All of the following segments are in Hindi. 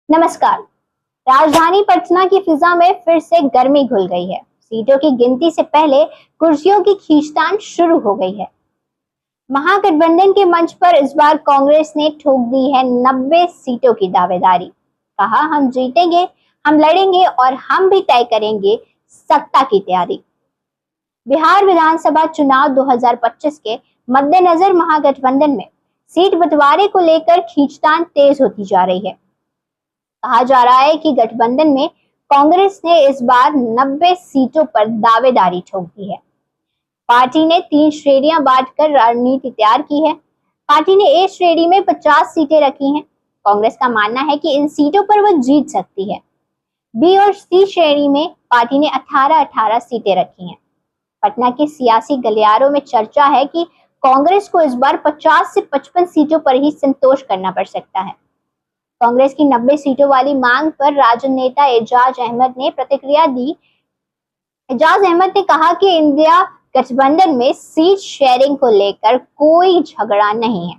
नमस्कार। राजधानी पटना की फिजा में फिर से गर्मी घुल गई है। सीटों की गिनती से पहले कुर्सियों की खींचतान शुरू हो गई है। महागठबंधन के मंच पर इस बार कांग्रेस ने ठोक दी है 90 सीटों की दावेदारी। कहा, हम जीतेंगे, हम लड़ेंगे और हम भी तय करेंगे सत्ता की तैयारी। बिहार विधानसभा चुनाव 2025 के मद्देनजर महागठबंधन में सीट बंटवारे को लेकर खींचतान तेज होती जा रही है। कहा जा रहा है कि गठबंधन में कांग्रेस ने इस बार 90 सीटों पर दावेदारी ठोक दी है। पार्टी ने 3 श्रेणियां बांटकर रणनीति तैयार की है। पार्टी ने ए श्रेणी में 50 सीटें रखी हैं। कांग्रेस का मानना है कि इन सीटों पर वह जीत सकती है। बी और सी श्रेणी में पार्टी ने 18-18 सीटें रखी हैं। पटना के सियासी गलियारों में चर्चा है कि कांग्रेस को इस बार 50 से 55 सीटों पर ही संतोष करना पड़ सकता है। कांग्रेस की 90 सीटों वाली मांग पर राजद नेता एजाज अहमद ने प्रतिक्रिया दी। एजाज अहमद ने कहा कि इंडिया गठबंधन में सीट शेयरिंग को लेकर कोई झगड़ा नहीं है।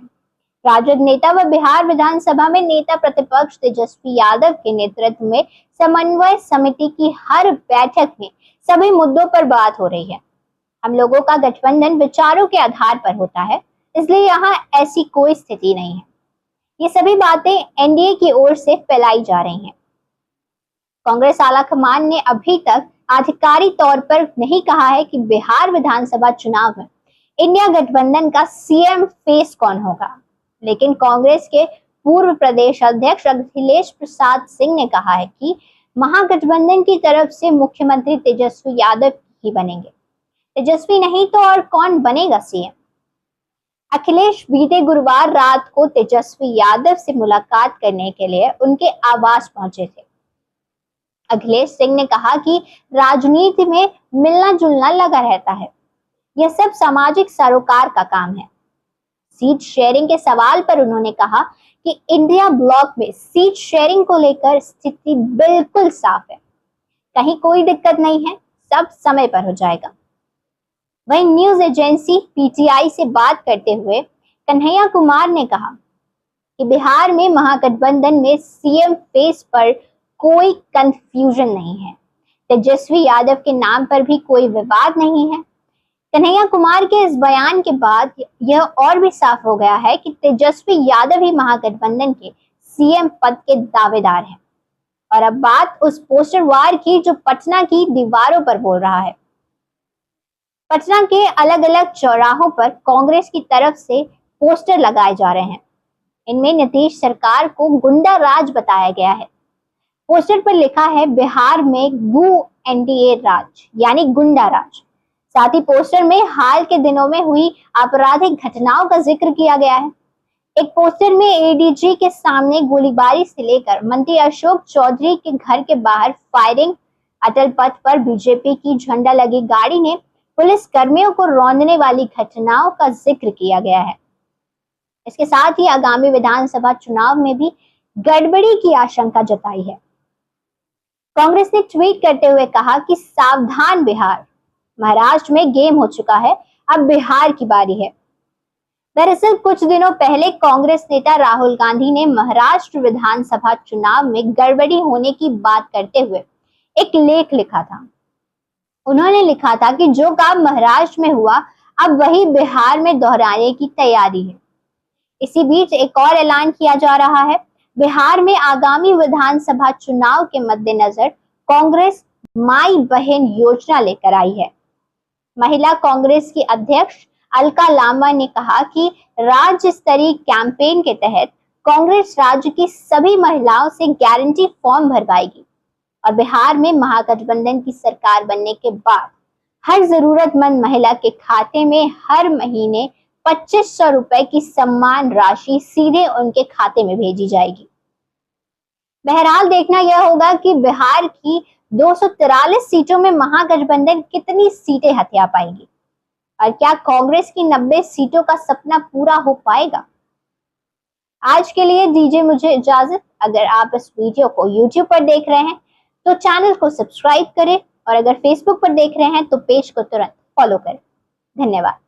राजद नेता व बिहार विधानसभा में नेता प्रतिपक्ष तेजस्वी यादव के नेतृत्व में समन्वय समिति की हर बैठक में सभी मुद्दों पर बात हो रही है। हम लोगों का गठबंधन विचारों के आधार पर होता है, इसलिए यहाँ ऐसी कोई स्थिति नहीं है। ये सभी बातें एनडीए की ओर से फैलाई जा रही हैं। कांग्रेस आलाकमान ने अभी तक आधिकारिक तौर पर नहीं कहा है कि बिहार विधानसभा चुनाव में इंडिया गठबंधन का सीएम फेस कौन होगा, लेकिन कांग्रेस के पूर्व प्रदेश अध्यक्ष अखिलेश प्रसाद सिंह ने कहा है कि महागठबंधन की तरफ से मुख्यमंत्री तेजस्वी यादव ही बनेंगे। तेजस्वी नहीं तो और कौन बनेगा सीएम? अखिलेश बीते गुरुवार रात को तेजस्वी यादव से मुलाकात करने के लिए उनके आवास पहुंचे थे। अखिलेश सिंह ने कहा कि राजनीति में मिलना जुलना लगा रहता है, यह सब सामाजिक सरोकार का काम है। सीट शेयरिंग के सवाल पर उन्होंने कहा कि इंडिया ब्लॉक में सीट शेयरिंग को लेकर स्थिति बिल्कुल साफ है, कहीं कोई दिक्कत नहीं है, सब समय पर हो जाएगा। वहीं न्यूज एजेंसी पीटीआई से बात करते हुए कन्हैया कुमार ने कहा कि बिहार में महागठबंधन में सीएम फेस पर कोई कंफ्यूजन नहीं है। तेजस्वी यादव के नाम पर भी कोई विवाद नहीं है। कन्हैया कुमार के इस बयान के बाद यह और भी साफ हो गया है कि तेजस्वी यादव ही महागठबंधन के सीएम पद के दावेदार हैं। और अब बात उस पोस्टर वार की जो पटना की दीवारों पर बोल रहा है। पटना के अलग अलग चौराहों पर कांग्रेस की तरफ से पोस्टर लगाए जा रहे हैं। इनमें नीतीश सरकार को गुंडा राज बताया गया है। पोस्टर पर लिखा है, बिहार में गू एनडीए राज यानी गुंडा राज। साथ ही पोस्टर में हाल के दिनों में हुई आपराधिक घटनाओं का जिक्र किया गया है। एक पोस्टर में एडीजी के सामने गोलीबारी से लेकर मंत्री अशोक चौधरी के घर के बाहर फायरिंग, अटल पथ पर बीजेपी की झंडा लगी गाड़ी ने पुलिस कर्मियों को रौंदने वाली घटनाओं का जिक्र किया गया है। इसके साथ ही आगामी विधानसभा चुनाव में भी गड़बड़ी की आशंका जताई है। कांग्रेस ने ट्वीट करते हुए कहा कि सावधान बिहार, महाराष्ट्र में गेम हो चुका है, अब बिहार की बारी है। दरअसल कुछ दिनों पहले कांग्रेस नेता राहुल गांधी ने महाराष्ट्र विधानसभा चुनाव में गड़बड़ी होने की बात करते हुए एक लेख लिखा था। उन्होंने लिखा था कि जो काम महाराष्ट्र में हुआ अब वही बिहार में दोहराने की तैयारी है। इसी बीच एक और ऐलान किया जा रहा है। बिहार में आगामी विधानसभा चुनाव के मद्देनजर कांग्रेस माई बहन योजना लेकर आई है। महिला कांग्रेस की अध्यक्ष अलका लांबा ने कहा कि राज्य स्तरीय कैंपेन के तहत कांग्रेस राज्य की सभी महिलाओं से गारंटी फॉर्म भरवाएगी और बिहार में महागठबंधन की सरकार बनने के बाद हर जरूरतमंद महिला के खाते में हर महीने 2500 रुपए की सम्मान राशि सीधे उनके खाते में भेजी जाएगी। बहरहाल देखना यह होगा कि बिहार की 243 सीटों में महागठबंधन कितनी सीटें हथिया पाएगी और क्या कांग्रेस की 90 सीटों का सपना पूरा हो पाएगा। आज के लिए दीजिए मुझे इजाजत। अगर आप इस वीडियो को YouTube पर देख रहे हैं तो चैनल को सब्सक्राइब करें और अगर फेसबुक पर देख रहे हैं तो पेज को तुरंत फॉलो करें। धन्यवाद।